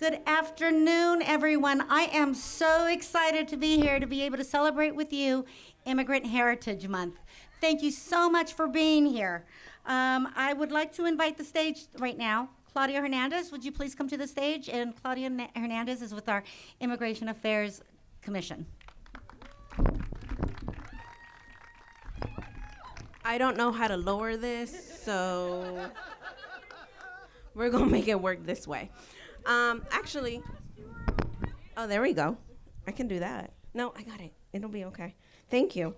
Good afternoon, everyone. I am so excited to be here to be able to celebrate with you Immigrant Heritage Month. Thank you so much for being here. I would like to invite the stage right now. Claudia Hernandez, would you please come to the stage? And Claudia Hernandez is with our Immigration Affairs Commission. I don't know how to lower this, so we're gonna make it work this way. Actually, oh, there we go. I can do that. No, I got it. It'll be okay. Thank you.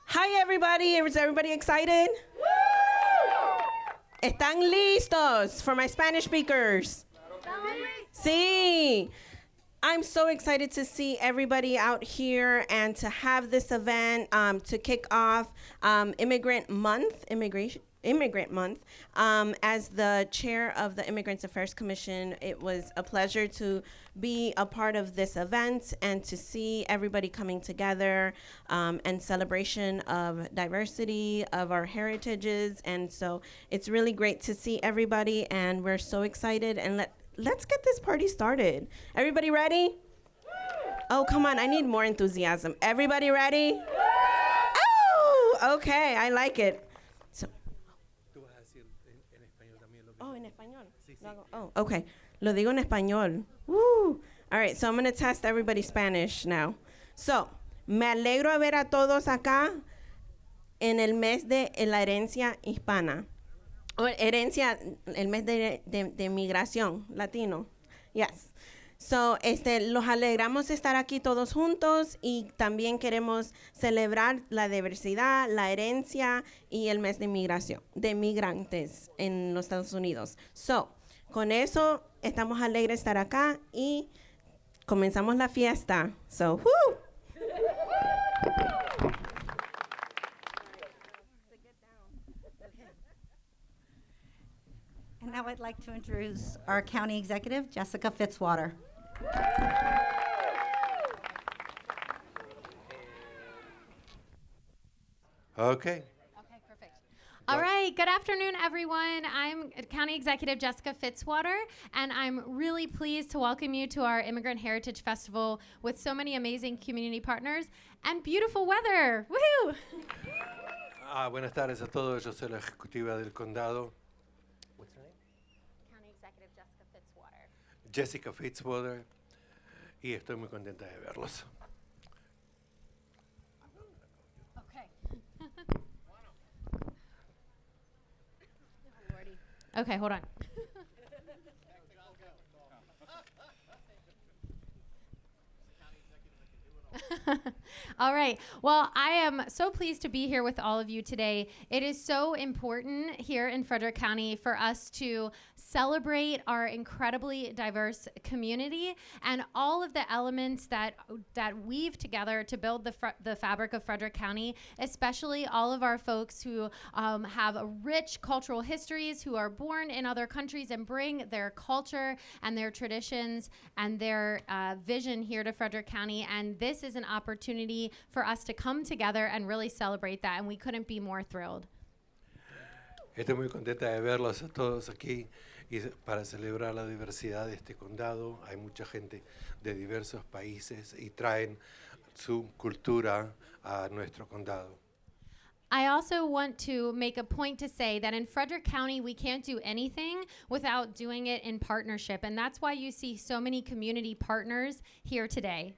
Hi, everybody. Is everybody excited? ¿Están listos for my Spanish speakers? Sí. I'm so excited to see everybody out here and to have this event to kick off Immigrant Month. As the chair of the Immigrant Affairs Commission, it was a pleasure to be a part of this event and to see everybody coming together and celebration of diversity, of our heritages. And so it's really great to see everybody, and we're so excited. And let's get this party started. Everybody ready? Oh, come on, I need more enthusiasm. Everybody ready? Oh, okay, I like it. Oh, en español. Oh, okay. Lo digo en español. Woo. All right, so I'm going to test everybody's Spanish now. So, me alegro de ver a todos acá en el mes de la herencia hispana. O herencia, el mes de migración latino. Yes. So, los alegramos de estar aquí todos juntos y también queremos celebrar la diversidad, la herencia y el mes de migración, de migrantes en los Estados Unidos. So, con eso estamos alegres de estar acá y comenzamos la fiesta. So, woo! And now I'd like to introduce our County Executive, Jessica Fitzwater. Okay. Okay, perfect. All right, good afternoon, everyone. I'm County Executive Jessica Fitzwater, and I'm really pleased to welcome you to our Immigrant Heritage Festival with so many amazing community partners and beautiful weather. Woohoo! Buenas tardes a todos. Yo soy la ejecutiva del condado. What's her name? County Executive Jessica Fitzwater. Jessica Fitzwater. Y estoy muy contenta de verlos. Okay. Okay, hold on. All right. Well, I am so pleased to be here with all of you today. It is so important here in Frederick County for us to celebrate our incredibly diverse community and all of the elements that weave together to build the fabric of Frederick County, especially all of our folks who have rich cultural histories, who are born in other countries and bring their culture and their traditions and their vision here to Frederick County. And this is an opportunity for us to come together and really celebrate that, and we couldn't be more thrilled. Estoy muy contenta de verlos a todos aquí y para celebrar la diversidad de este condado. Hay mucha gente de diversos países y traen su cultura a nuestro condado. I also want to make a point to say that in Frederick County, we can't do anything without doing it in partnership, and that's why you see so many community partners here today.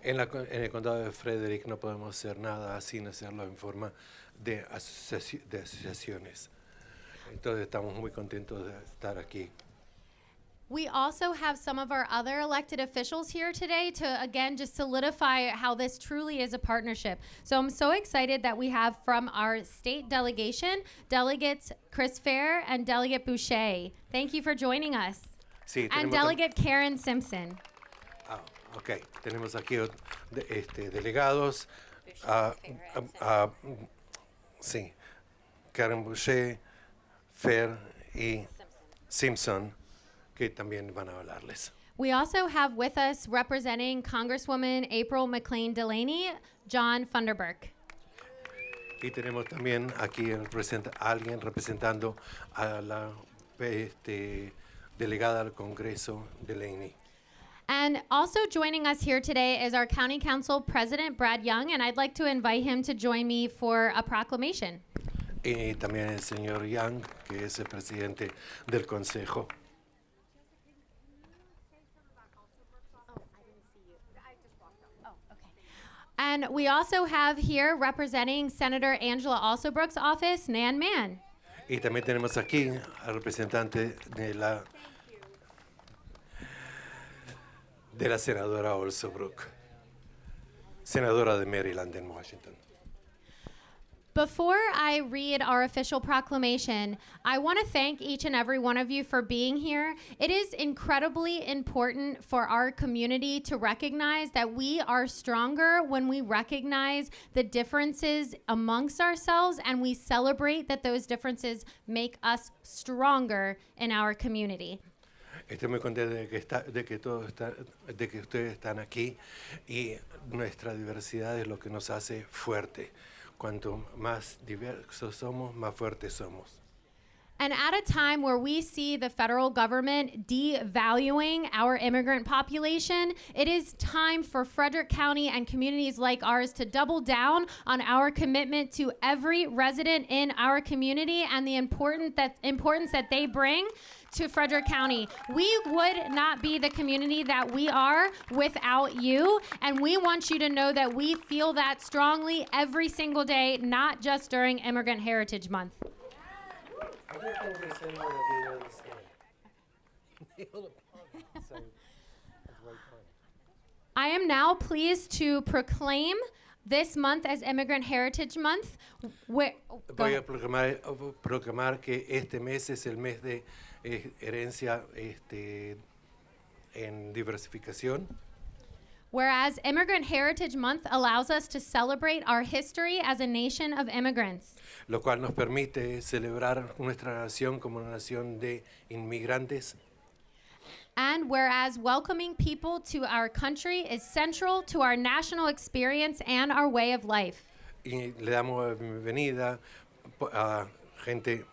En el condado de Frederick no podemos hacer nada sin hacerlo en forma de asociaciones. Entonces estamos muy contentos de estar aquí. We also have some of our other elected officials here today to, again, just solidify how this truly is a partnership. So I'm so excited that we have from our state delegation, Delegates Chris Fair and Delegate Boucher. Thank you for joining us. Sí, and Delegate Karen Simpson. Ok, tenemos aquí delegados. Sí, Karen Boucher, Fair y Simpson, que también van a hablarles. We also have with us representing Congresswoman April McLean Delaney, John Funderburk. Y tenemos también aquí alguien representando a la delegada al Congreso de Laney. And also joining us here today is our County Council President, Brad Young, and I'd like to invite him to join me for a proclamation. Y también el señor Young, que es el presidente del Consejo. And we also have here representing Senator Angela Alsobrooks' office, Nan Mann. Y también tenemos aquí al representante de la senadora Alsobrook, senadora de Maryland en Washington. Before I read our official proclamation, I want to thank each and every one of you for being here. It is incredibly important for our community to recognize that we are stronger when we recognize the differences amongst ourselves and we celebrate that those differences make us stronger in our community. Estoy muy contento de que ustedes están aquí y nuestra diversidad es lo que nos hace fuerte. Cuanto más diversos somos, más fuertes somos. And at a time where we see the federal government devaluing our immigrant population, it is time for Frederick County and communities like ours to double down on our commitment to every resident in our community and the importance that they bring to Frederick County. We would not be the community that we are without you, and we want you to know that we feel that strongly every single day, not just during Immigrant Heritage Month. I am now pleased to proclaim this month as Immigrant Heritage Month. Voy a proclamar que este mes es el mes de herencia en diversificación. Whereas Immigrant Heritage Month allows us to celebrate our history as a nation of immigrants. Lo cual nos permite celebrar nuestra nación como una nación de inmigrantes. And whereas welcoming people to our country is central to our national experience and our way of life. Y le damos la bienvenida a gente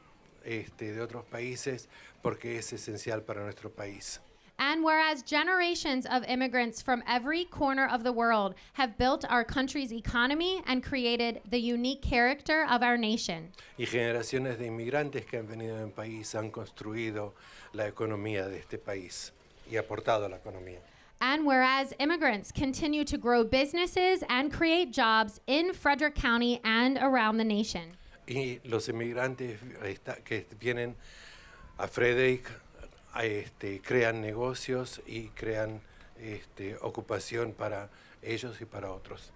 de otros países porque es esencial para nuestro país. And whereas generations of immigrants from every corner of the world have built our country's economy and created the unique character of our nation. Y generaciones de inmigrantes que han venido al país han construido la economía de este país y aportado a la economía. And whereas immigrants continue to grow businesses and create jobs in Frederick County and around the nation. Y los inmigrantes que vienen a Frederick crean negocios y crean ocupación para ellos y para otros.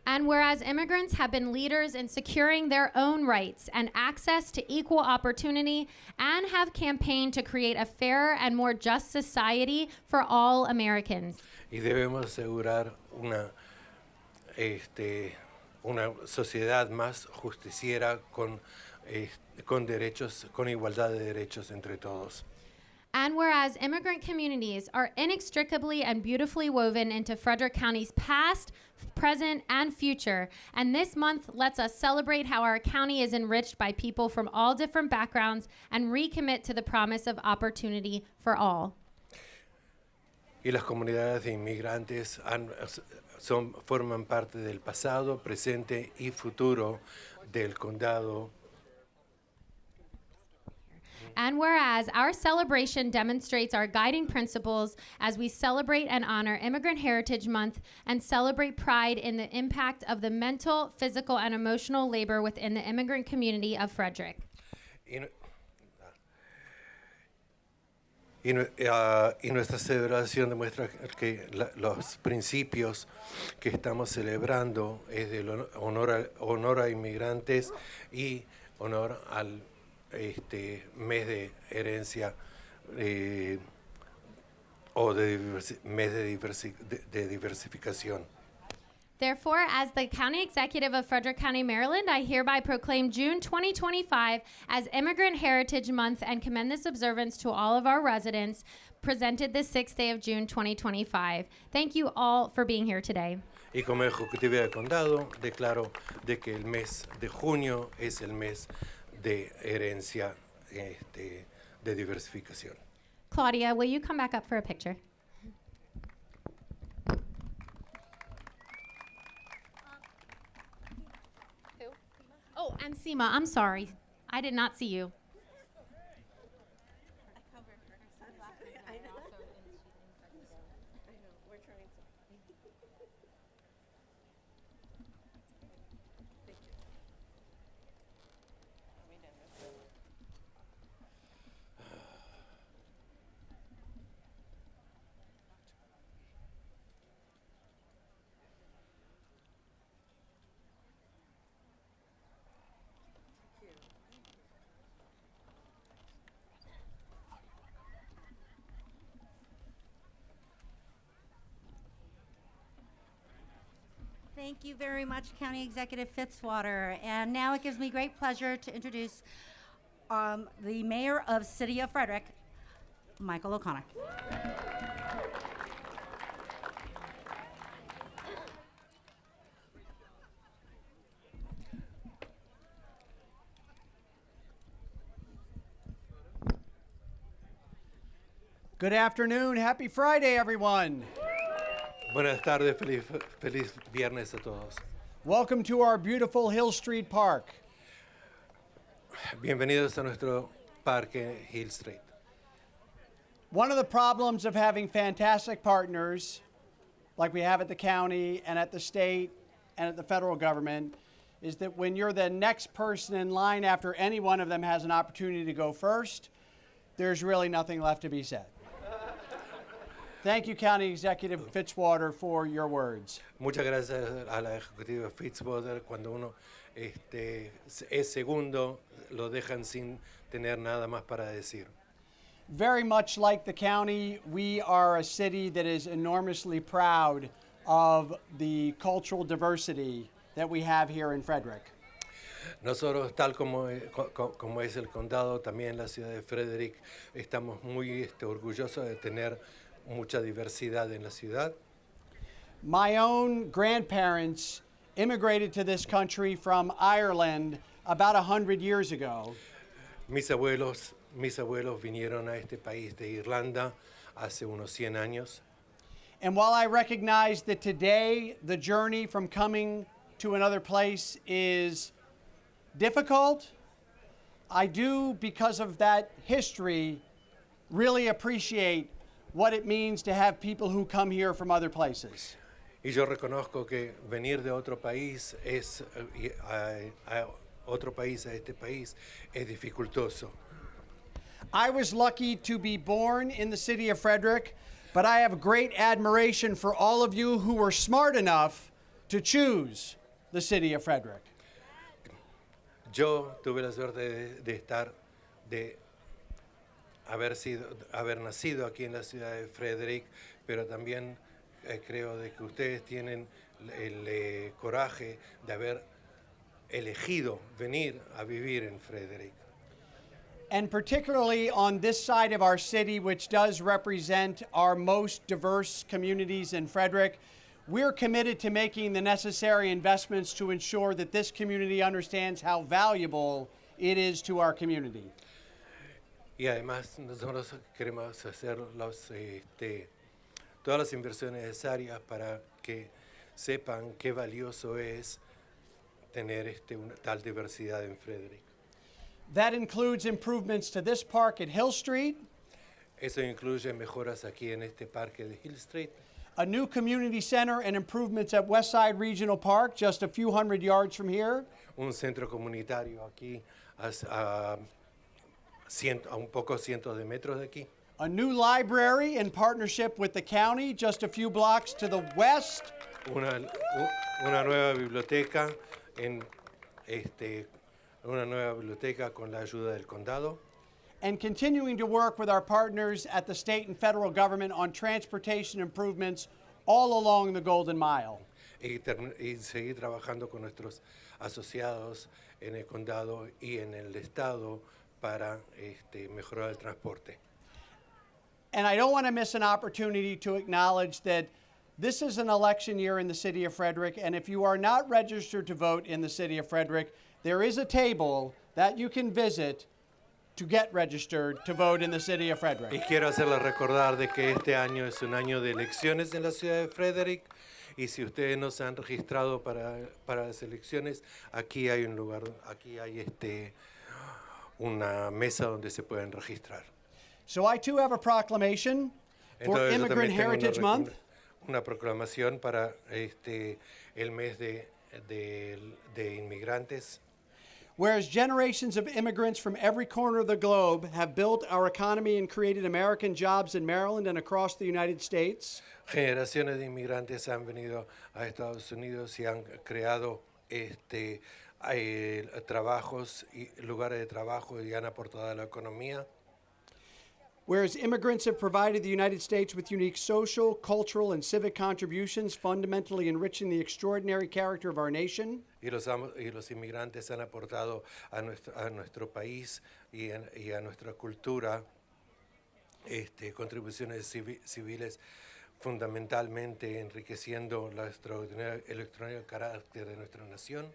And whereas immigrants have been leaders in securing their own rights and access to equal opportunity and have campaigned to create a fairer and more just society for all Americans. Y debemos asegurar una sociedad más justiciera con derechos, con igualdad de derechos entre todos. And whereas immigrant communities are inextricably and beautifully woven into Frederick County's past, present, and future, and this month lets us celebrate how our county is enriched by people from all different backgrounds and recommit to the promise of opportunity for all. Y las comunidades de inmigrantes forman parte del pasado, presente y futuro del condado. And whereas our celebration demonstrates our guiding principles as we celebrate and honor Immigrant Heritage Month and celebrate pride in the impact of the mental, physical, and emotional labor within the immigrant community of Frederick. Y nuestra celebración demuestra que los principios que estamos celebrando es del honor a inmigrantes y honor al mes de herencia o mes de diversificación. Therefore, as the County Executive of Frederick County, Maryland, I hereby proclaim June 2025 as Immigrant Heritage Month and commend this observance to all of our residents, presented this 6th day of June 2025. Thank you all for being here today. Y como Ejecutiva del Condado, declaro de que el mes de junio es el mes de herencia de diversificación. Claudia, will you come back up for a picture? Who? Oh, and Seema, I'm sorry. I did not see you. Thank you very much, County Executive Fitzwater. And now it gives me great pleasure to introduce the Mayor of City of Frederick, Michael O'Connor. Good afternoon. Happy Friday, everyone. Buenas tardes, feliz viernes a todos. Welcome to our beautiful Hill Street Park. Bienvenidos a nuestro parque Hill Street. One of the problems of having fantastic partners, like we have at the county and at the state and at the federal government, is that when you're the next person in line after any one of them has an opportunity to go first, there's really nothing left to be said. Thank you, County Executive Fitzwater, for your words. Muchas gracias a la ejecutiva Fitzwater. Cuando uno es segundo, lo dejan sin tener nada más para decir. Very much like the county, we are a city that is enormously proud of the cultural diversity that we have here in Frederick. Nosotros, tal como es el condado, también la ciudad de Frederick, estamos muy orgullosos de tener mucha diversidad en la ciudad. My own grandparents immigrated to this country from Ireland about 100 years ago. Mis abuelos vinieron a este país de Irlanda hace unos 100 años. And while I recognize that today the journey from coming to another place is difficult, I do, because of that history, really appreciate what it means to have people who come here from other places. Y yo reconozco que venir de otro país a otro país, a este país, es dificultoso. I was lucky to be born in the city of Frederick, but I have great admiration for all of you who were smart enough to choose the city of Frederick. Yo tuve la suerte de haber nacido aquí en la ciudad de Frederick, pero también creo de que ustedes tienen el coraje de haber elegido venir a vivir en Frederick. And particularly on this side of our city, which does represent our most diverse communities in Frederick, we're committed to making the necessary investments to ensure that this community understands how valuable it is to our community. Y además nosotros queremos hacer todas las inversiones necesarias para que sepan qué valioso es tener una tal diversidad en Frederick. That includes improvements to this park at Hill Street, Eso incluye mejoras aquí en este parque de Hill Street, a new community center, and improvements at Westside Regional Park, just a few hundred yards from here, un centro comunitario aquí a un pocos cientos de metros de aquí, a new library in partnership with the county, just a few blocks to the west, una nueva biblioteca con la ayuda del condado, and continuing to work with our partners at the state and federal government on transportation improvements all along the Golden Mile. y seguir trabajando con nuestros asociados en el condado y en el estado para mejorar el transporte. And I don't want to miss an opportunity to acknowledge that this is an election year in the city of Frederick, and if you are not registered to vote in the city of Frederick, there is a table that you can visit to get registered to vote in the city of Y Frederick. quiero hacerles recordar de que este año es un año de elecciones en la ciudad de Frederick. Y si ustedes no se han registrado para las elecciones, aquí hay un lugar, aquí hay una mesa donde se pueden registrar. So I too have a proclamation for Entonces, yo Immigrant también tengo Heritage Month. una proclamación para el mes de inmigrantes. Whereas generations of immigrants from every corner of the globe have built our economy and created American jobs in Maryland and across the United States, Generaciones de inmigrantes han venido a Estados Unidos y han creado trabajos y lugares de trabajo y han aportado a la economía. whereas immigrants have provided the United States with unique social, cultural, and civic contributions, fundamentally enriching the extraordinary character of our nation. Y los inmigrantes han aportado a nuestro país y a nuestra cultura contribuciones civiles, fundamentalmente enriqueciendo el extraordinario carácter de nuestra nación.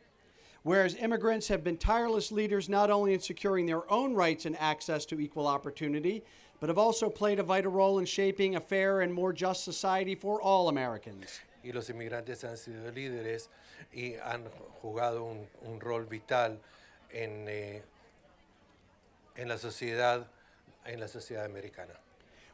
Whereas immigrants have been tireless leaders not only in securing their own rights and access to equal opportunity, but have also played a vital role in shaping a fair and more just society for all Americans. Y los inmigrantes han sido líderes y han jugado un rol vital en la sociedad americana.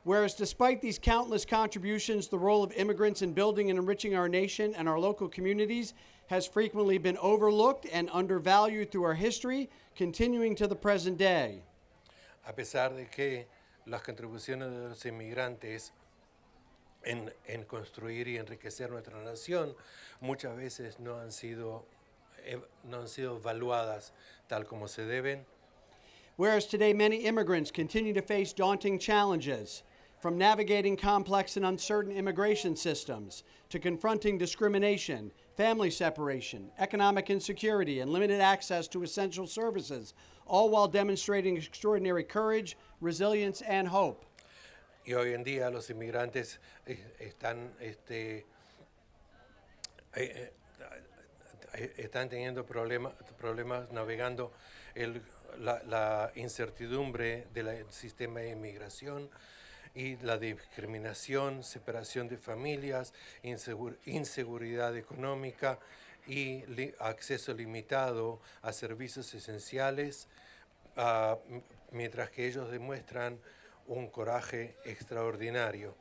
Whereas despite these countless contributions, the role of immigrants in building and enriching our nation and our local communities has frequently been overlooked and undervalued through our history, continuing to the present day. A pesar de que las contribuciones de los inmigrantes en construir y enriquecer nuestra nación muchas veces no han sido evaluadas tal como se deben. Whereas today many immigrants continue to face daunting challenges, from navigating complex and uncertain immigration systems to confronting discrimination, family separation, economic insecurity, and limited access to essential services, all while demonstrating extraordinary courage, resilience, and hope. Y hoy en día los inmigrantes están teniendo problemas navegando la incertidumbre del sistema de inmigración y la discriminación, separación de familias, inseguridad económica y acceso limitado a servicios esenciales, mientras que ellos demuestran un coraje extraordinario.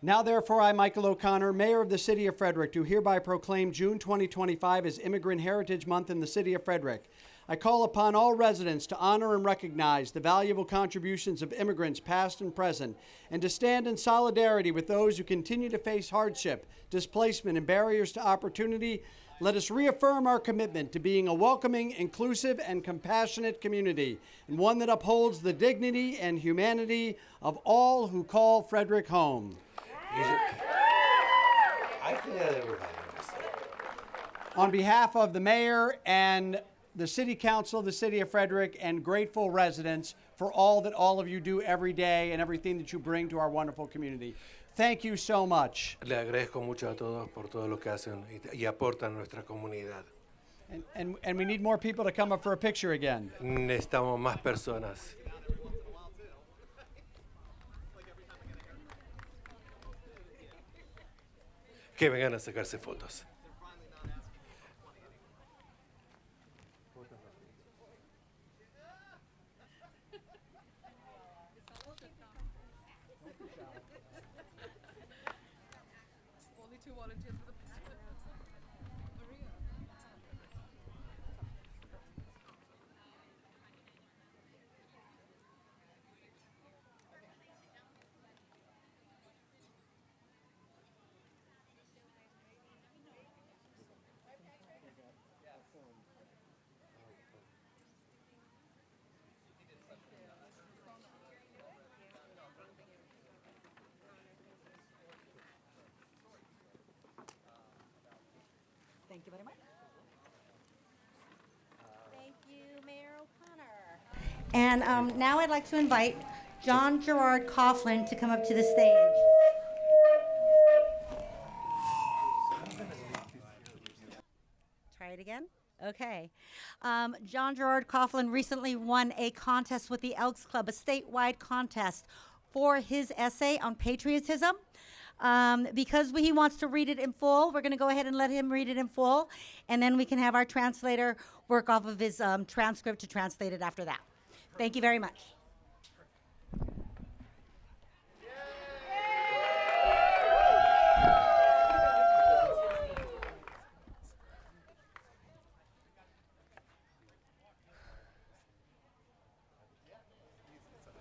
Now, therefore, I, Michael O'Connor, Mayor of the City of Frederick, do hereby proclaim June 2025 as Immigrant Heritage Month in the City of Frederick. I call upon all residents to honor and recognize the valuable contributions of immigrants past and present, and to stand in solidarity with those who continue to face hardship, displacement, and barriers to opportunity. Let us reaffirm our commitment to being a welcoming, inclusive, and compassionate community, and one that upholds the dignity and humanity of all who call Frederick home. On behalf of the mayor and the city council of the city of Frederick and grateful residents for all that all of you do every day and everything that you bring to our wonderful community. Thank you so much. Le agradezco mucho a todos por todo lo que hacen y aportan a nuestra comunidad. And we need more people to come up for a picture again. Necesitamos más personas. Que vengan a sacarse fotos. Thank you very much. Thank you, Mayor O'Connor. And now I'd like to invite John Gerard Coughlin to come up to the stage. Try it again? Okay. John Gerard Coughlin recently won a contest with the Elks Club, a statewide contest for his essay on patriotism. Because he wants to read it in full, we're going to go ahead and let him read it in full, and then we can have our translator work off of his transcript to translate it after that. Thank you very much.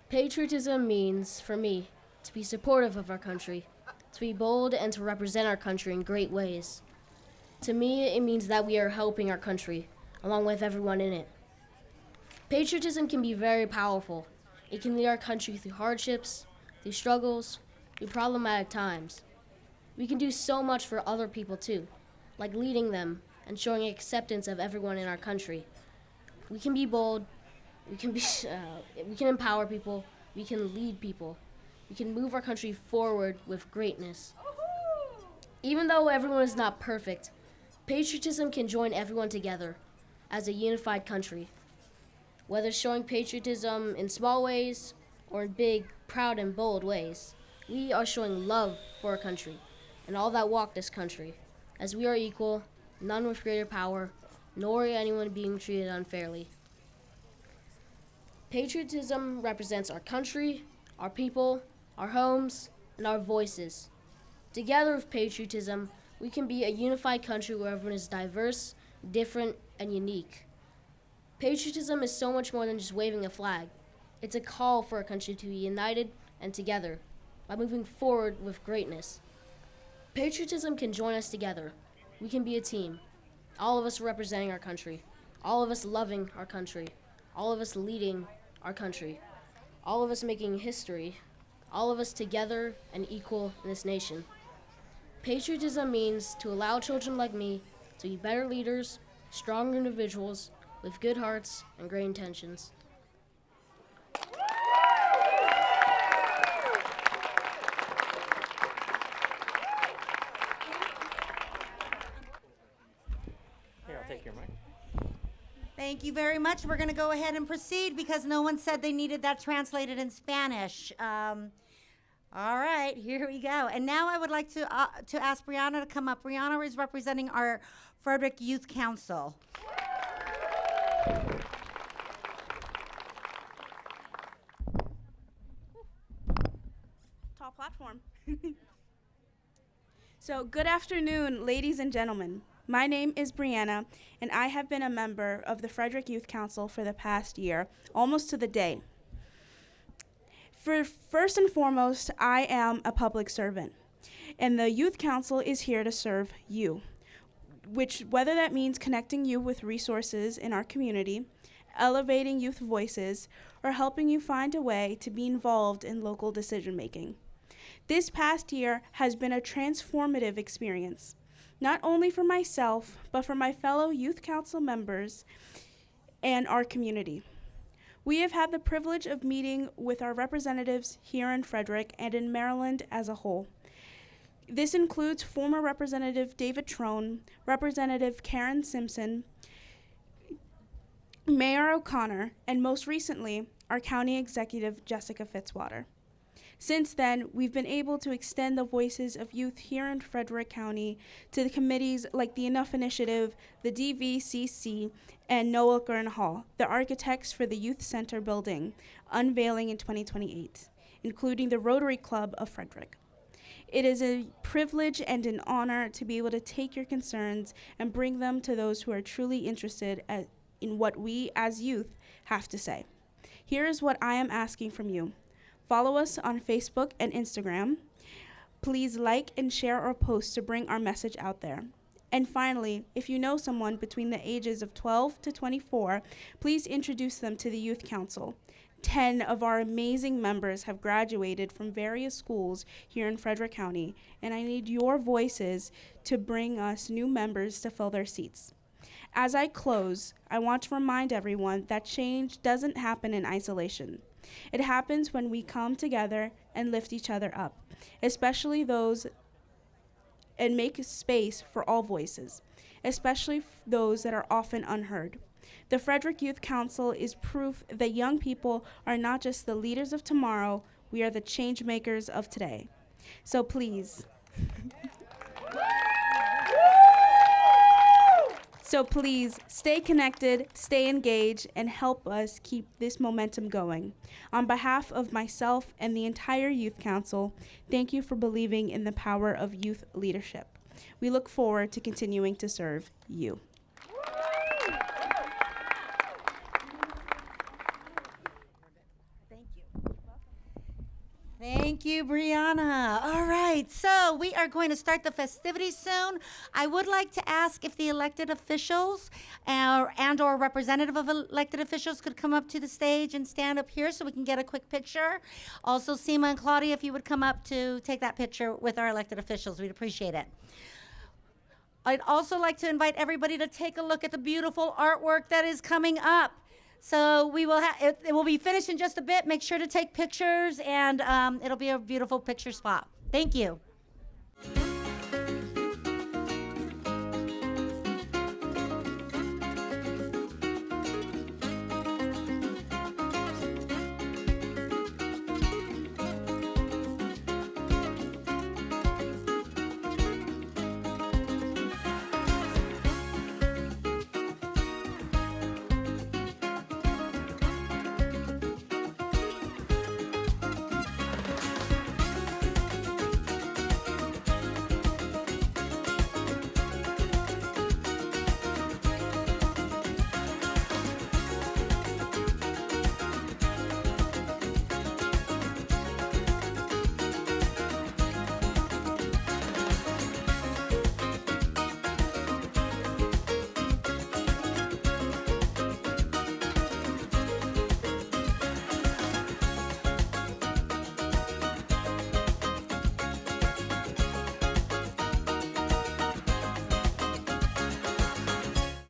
Patriotism means, for me, to be supportive of our country, to be bold and to represent our country in great ways. To me, it means that we are helping our country, along with everyone in it. Patriotism can be very powerful. It can lead our country through hardships, through struggles, through problematic times. We can do so much for other people too, like leading them and showing acceptance of everyone in our country. We can be bold, we can empower people, we can lead people. We can move our country forward with greatness. Even though everyone is not perfect, patriotism can join everyone together as a unified country. Whether showing patriotism in small ways or in big, proud, and bold ways, we are showing love for our country and all that walk this country, as we are equal, none with greater power, nor anyone being treated unfairly. Patriotism represents our country, our people, our homes, and our voices. Together with patriotism, we can be a unified country where everyone is diverse, different, and unique. Patriotism is so much more than just waving a flag. It's a call for our country to be united and together by moving forward with greatness. Patriotism can join us together. We can be a team. All of us representing our country. All of us loving our country. All of us leading our country. All of us making history. All of us together and equal in this nation. Patriotism means to allow children like me to be better leaders, stronger individuals with good hearts and great intentions. Here, I'll take your mic. Thank you very much. We're going to go ahead and proceed because no one said they needed that translated in Spanish. All right, here we go. And now I would like to ask Brianna to come up. Brianna is representing our Frederick Youth Council. Tall platform. So, good afternoon, ladies and gentlemen. My name is Brianna, and I have been a member of the Frederick Youth Council for the past year, almost to the day. First and foremost, I am a public servant, and the Youth Council is here to serve you, whether that means connecting you with resources in our community, elevating youth voices, or helping you find a way to be involved in local decision-making. This past year has been a transformative experience, not only for myself, but for my fellow Youth Council members and our community. We have had the privilege of meeting with our representatives here in Frederick and in Maryland as a whole. This includes former Representative David Trone, Representative Karen Simpson, Mayor O'Connor, and most recently, our County Executive Jessica Fitzwater. Since then, we've been able to extend the voices of youth here in Frederick County to the committees like the Enough Initiative, the DVCC, and Noah Gurn Hall, the architects for the Youth Center building, unveiling in 2028, including the Rotary Club of Frederick. It is a privilege and an honor to be able to take your concerns and bring them to those who are truly interested in what we as youth have to say. Here is what I am asking from you. Follow us on Facebook and Instagram. Please like and share our posts to bring our message out there. And finally, if you know someone between the ages of 12 to 24, please introduce them to the Youth Council. 10 of our amazing members have graduated from various schools here in Frederick County, and I need your voices to bring us new members to fill their seats. As I close, I want to remind everyone that change doesn't happen in isolation. It happens when we come together and lift each other up, especially those, and make space for all voices. especially those that are often unheard. The Frederick Youth Council is proof that young people are not just the leaders of tomorrow, we are the change makers of today. So please, stay connected, stay engaged, and help us keep this momentum going. On behalf of myself and the entire Youth Council, thank you for believing in the power of youth leadership. We look forward to continuing to serve you. Thank you, Brianna. All right, so we are going to start the festivities soon. I would like to ask if the elected officials and/or representative of elected officials could come up to the stage and stand up here so we can get a quick picture. Also, Seema and Claudia, if you would come up to take that picture with our elected officials, we'd appreciate it. I'd also like to invite everybody to take a look at the beautiful artwork that is coming up. So we will it will be finished in just a bit. Make sure to take pictures, and it'll be a beautiful picture spot. Thank you.